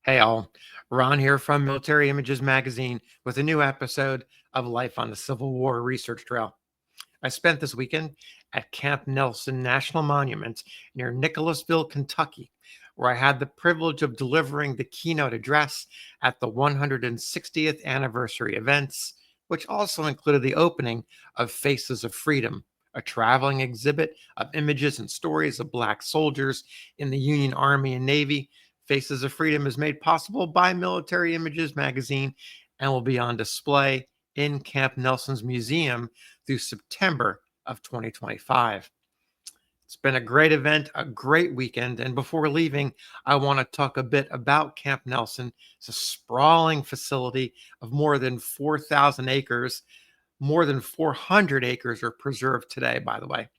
Hey all, Ron here from Military Images Magazine with a new episode of Life on the Civil War Research Trail. I spent this weekend at Camp Nelson National Monument near Nicholasville, Kentucky, where I had the privilege of delivering the keynote address at the 160th anniversary events, which also included the opening of Faces of Freedom, a traveling exhibit of images and stories of Black soldiers in the Union Army and Navy. Faces of Freedom is made possible by Military Images Magazine and will be on display in Camp Nelson's museum through September of 2025. It's been a great event, a great weekend. And before leaving, I want to talk a bit about Camp Nelson. It's a sprawling facility of more than 4,000 acres. More than 400 acres are preserved today, by the way.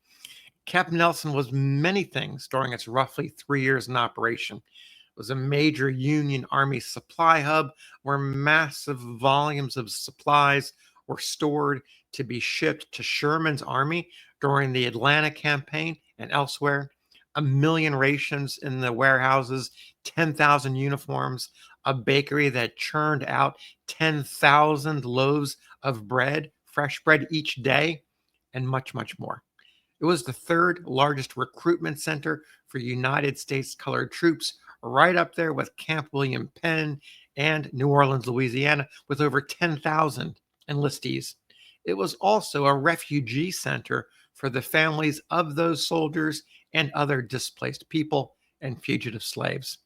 Camp Nelson was many things during its roughly 3 years in operation. It was a major Union Army supply hub where massive volumes of supplies were stored to be shipped to Sherman's army during the Atlanta campaign and elsewhere. A million rations in the warehouses, 10,000 uniforms, a bakery that churned out 10,000 loaves of bread, fresh bread each day, and much, much more. It was the third largest recruitment center for United States colored troops, right up there with Camp William Penn and New Orleans, Louisiana, with over 10,000 enlistees. It was also a refugee center for the families of those soldiers and other displaced people and fugitive slaves.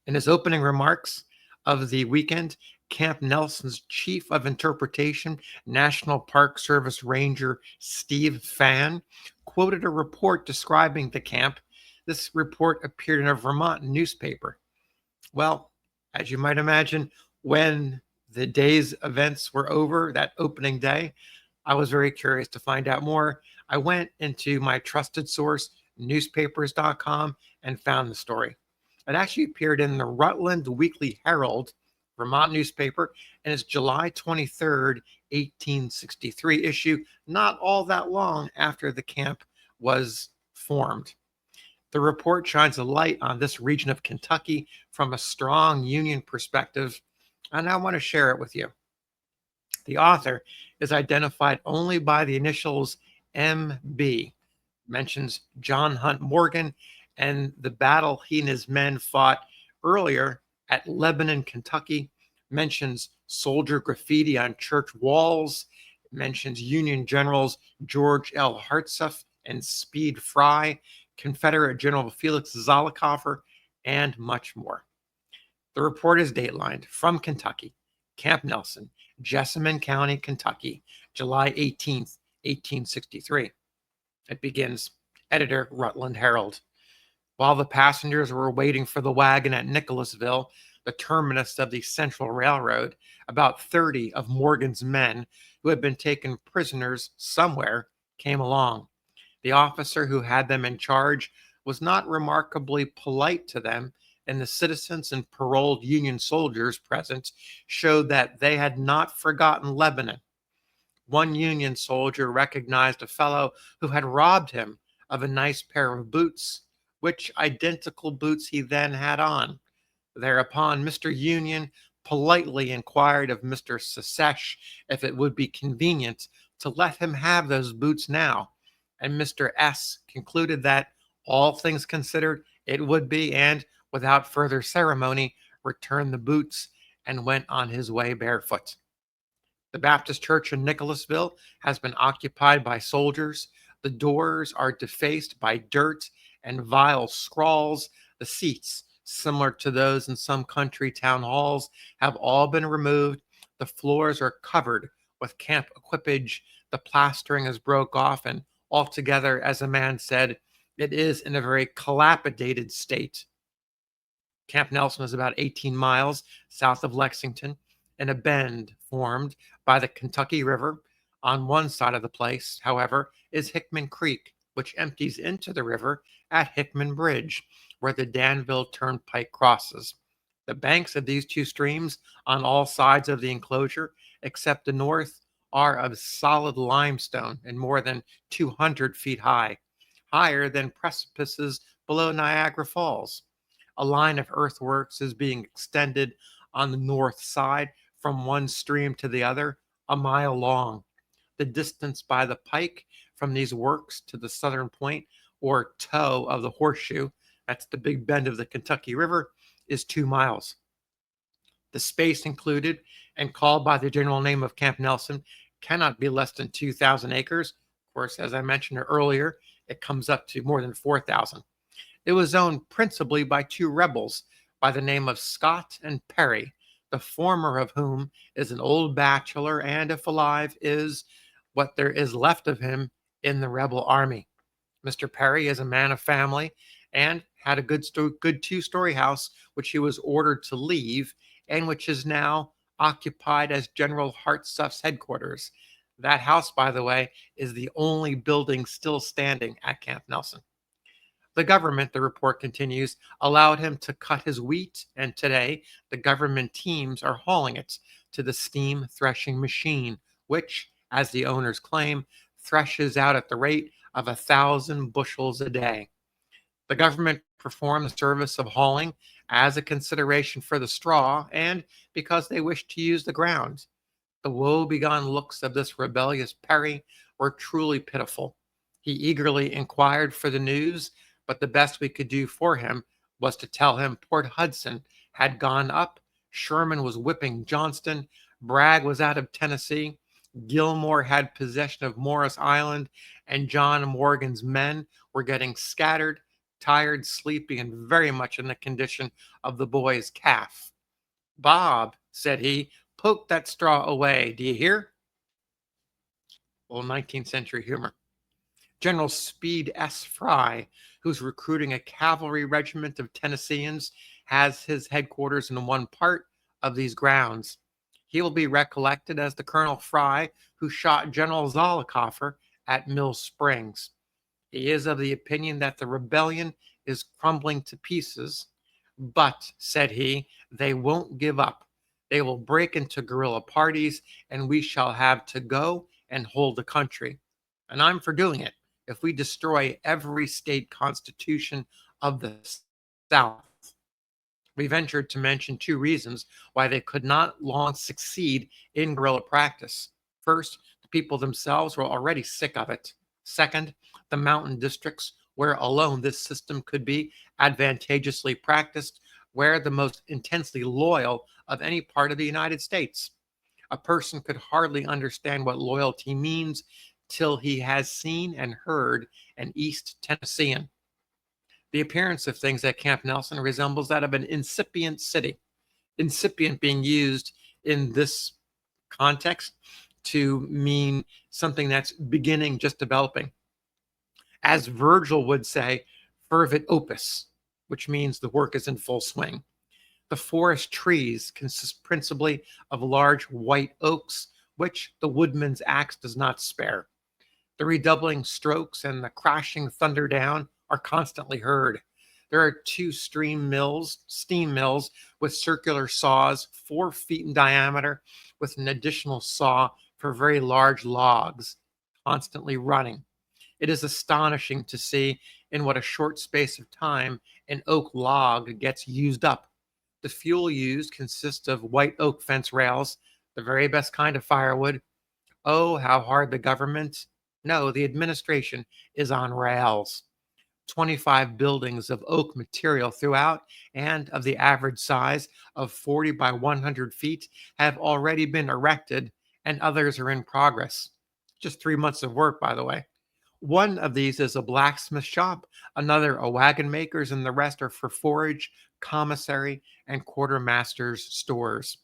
In his opening remarks of the weekend, Camp Nelson's Chief of Interpretation, National Park Service Ranger Steve Fann, quoted a report describing the camp. This report appeared in a Vermont newspaper. Well, as you might imagine, when the day's events were over, that opening day, I was very curious to find out more. I went into my trusted source, newspapers.com, and found the story. It actually appeared in the Rutland Weekly Herald, Vermont newspaper, and its July 23rd, 1863 issue, not all that long after the camp was formed. The report shines a light on this region of Kentucky from a strong Union perspective, and I want to share it with you. The author is identified only by the initials MB, mentions John Hunt Morgan and the battle he and his men fought earlier at Lebanon, Kentucky, mentions soldier graffiti on church walls, mentions Union generals George L. Hartsuff and Speed Fry, Confederate General Felix Zollicoffer, and much more. The report is datelined from Kentucky, Camp Nelson, Jessamine County, Kentucky, July 18th, 1863. It begins, Editor, Rutland Herald. While the passengers were waiting for the wagon at Nicholasville, the terminus of the Central Railroad, about 30 of Morgan's men, who had been taken prisoners somewhere, came along. The officer who had them in charge was not remarkably polite to them, and the citizens and paroled Union soldiers present showed that they had not forgotten Lebanon. One Union soldier recognized a fellow who had robbed him of a nice pair of boots, which identical boots he then had on. Thereupon, Mr. Union politely inquired of Mr. Secesh if it would be convenient to let him have those boots now, and Mr. S concluded that, all things considered, it would be, and, without further ceremony, returned the boots and went on his way barefoot. The Baptist Church in Nicholasville has been occupied by soldiers. The doors are defaced by dirt and vile scrawls. The seats, similar to those in some country town halls, have all been removed. The floors are covered with camp equipage. The plastering is broke off, and altogether, as a man said, it is in a very dilapidated state. Camp Nelson is about 18 miles south of Lexington, in a bend formed by the Kentucky River. On one side of the place, however, is Hickman Creek, which empties into the river at Hickman Bridge, where the Danville Turnpike crosses. The banks of these two streams on all sides of the enclosure, except the north, are of solid limestone and more than 200 feet high, higher than precipices below Niagara Falls. A line of earthworks is being extended on the north side from one stream to the other, a mile long. The distance by the pike from these works to the southern point or toe of the horseshoe, that's the big bend of the Kentucky River, is 2 miles. The space included and called by the general name of Camp Nelson cannot be less than 2,000 acres. Of course, as I mentioned earlier, it comes up to more than 4,000. It was owned principally by two rebels by the name of Scott and Perry, the former of whom is an old bachelor and, if alive, is what there is left of him in the rebel army. Mr. Perry is a man of family and had a good two-story house which he was ordered to leave and which is now occupied as General Hartsuff's headquarters. That house, by the way, is the only building still standing at Camp Nelson. The government, the report continues, allowed him to cut his wheat, and today the government teams are hauling it to the steam threshing machine, which, as the owners claim, threshes out at the rate of 1,000 bushels a day. The government performed the service of hauling as a consideration for the straw and because they wished to use the ground. The woe-begone looks of this rebellious Perry were truly pitiful. He eagerly inquired for the news, but the best we could do for him was to tell him Port Hudson had gone up, Sherman was whipping Johnston, Bragg was out of Tennessee, Gilmore had possession of Morris Island, and John Morgan's men were getting scattered, tired, sleepy, and very much in the condition of the boy's calf. "Bob," said he, "poke that straw away. Do you hear?" Old 19th century humor. General Speed S. Fry, who's recruiting a cavalry regiment of Tennesseans, has his headquarters in one part of these grounds. He will be recollected as the Colonel Fry who shot General Zollicoffer at Mill Springs. He is of the opinion that the rebellion is crumbling to pieces, but, said he, they won't give up. They will break into guerrilla parties, and we shall have to go and hold the country. And I'm for doing it if we destroy every state constitution of the South. We ventured to mention two reasons why they could not long succeed in guerrilla practice. First, the people themselves were already sick of it. Second, the mountain districts where alone this system could be advantageously practiced were the most intensely loyal of any part of the United States. A person could hardly understand what loyalty means till he has seen and heard an East Tennessean. The appearance of things at Camp Nelson resembles that of an incipient city. Incipient being used in this context to mean something that's beginning, just developing. As Virgil would say, fervid opus, which means the work is in full swing. The forest trees consist principally of large white oaks, which the woodman's axe does not spare. The redoubling strokes and the crashing thunder down are constantly heard. There are two steam mills with circular saws 4 feet in diameter, with an additional saw for very large logs, constantly running. It is astonishing to see in what a short space of time an oak log gets used up. The fuel used consists of white oak fence rails, the very best kind of firewood. Oh, how hard the government, no, the administration is on rails. 25 buildings of oak material throughout and of the average size of 40 by 100 feet have already been erected and others are in progress. Just 3 months of work, by the way. One of these is a blacksmith shop, another a wagon maker's, and the rest are for forage, commissary, and quartermaster's stores.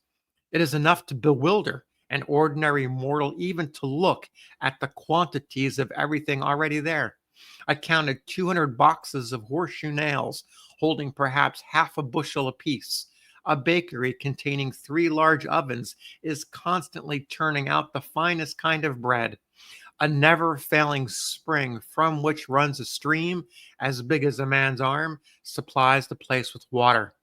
It is enough to bewilder an ordinary mortal even to look at the quantities of everything already there. I counted 200 boxes of horseshoe nails, holding perhaps half a bushel apiece. A bakery containing 3 large ovens is constantly churning out the finest kind of bread. A never-failing spring from which runs a stream as big as a man's arm supplies the place with water.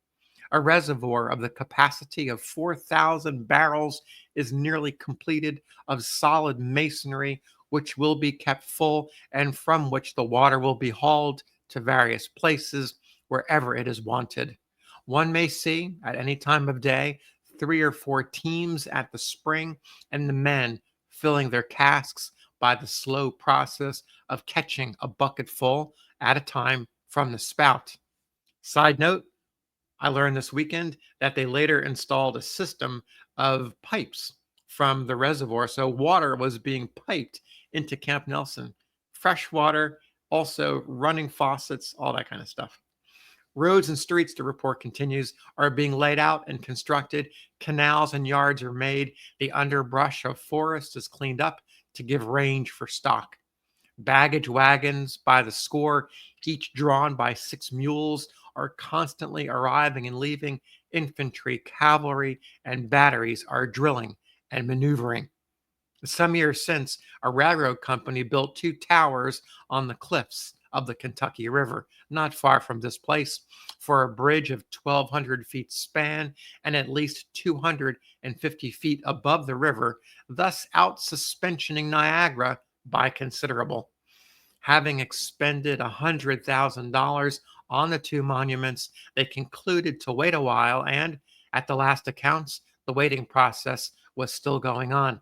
A reservoir of the capacity of 4,000 barrels is nearly completed of solid masonry, which will be kept full and from which the water will be hauled to various places wherever it is wanted. One may see at any time of day 3 or 4 teams at the spring, and the men filling their casks by the slow process of catching a bucket full at a time from the spout. Side note, I learned this weekend that they later installed a system of pipes from the reservoir. So water was being piped into Camp Nelson. Fresh water, also running faucets, all that kind of stuff. Roads and streets, the report continues, are being laid out and constructed. Canals and yards are made. The underbrush of forests is cleaned up to give range for stock. Baggage wagons by the score, each drawn by 6 mules, are constantly arriving and leaving. Infantry, cavalry, and batteries are drilling and maneuvering. Some years since, a railroad company built 2 towers on the cliffs of the Kentucky River, not far from this place, for a bridge of 1,200 feet span and at least 250 feet above the river, thus out suspensioning Niagara by considerable. Having expended $100,000 on the 2 monuments, they concluded to wait a while, and at the last accounts, the waiting process was still going on.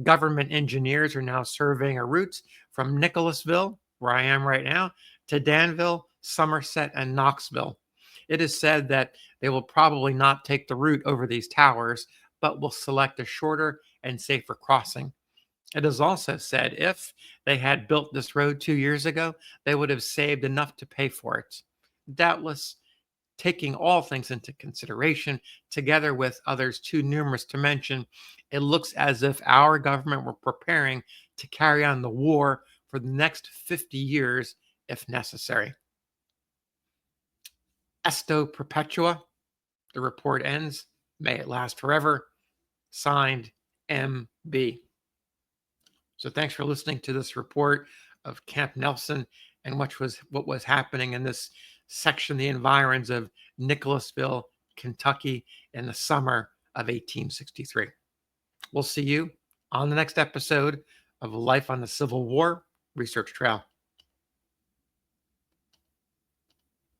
Government engineers are now surveying a route from Nicholasville, where I am right now, to Danville, Somerset, and Knoxville. It is said that they will probably not take the route over these towers, but will select a shorter and safer crossing. It is also said if they had built this road 2 years ago, they would have saved enough to pay for it. Doubtless, taking all things into consideration, together with others too numerous to mention, it looks as if our government were preparing to carry on the war for the next 50 years if necessary. Esto Perpetua, the report ends. May it last forever. Signed, M.B. So thanks for listening to this report of Camp Nelson and what was happening in this section, the environs of Nicholasville, Kentucky, in the summer of 1863. We'll see you on the next episode of Life on the Civil War Research Trail.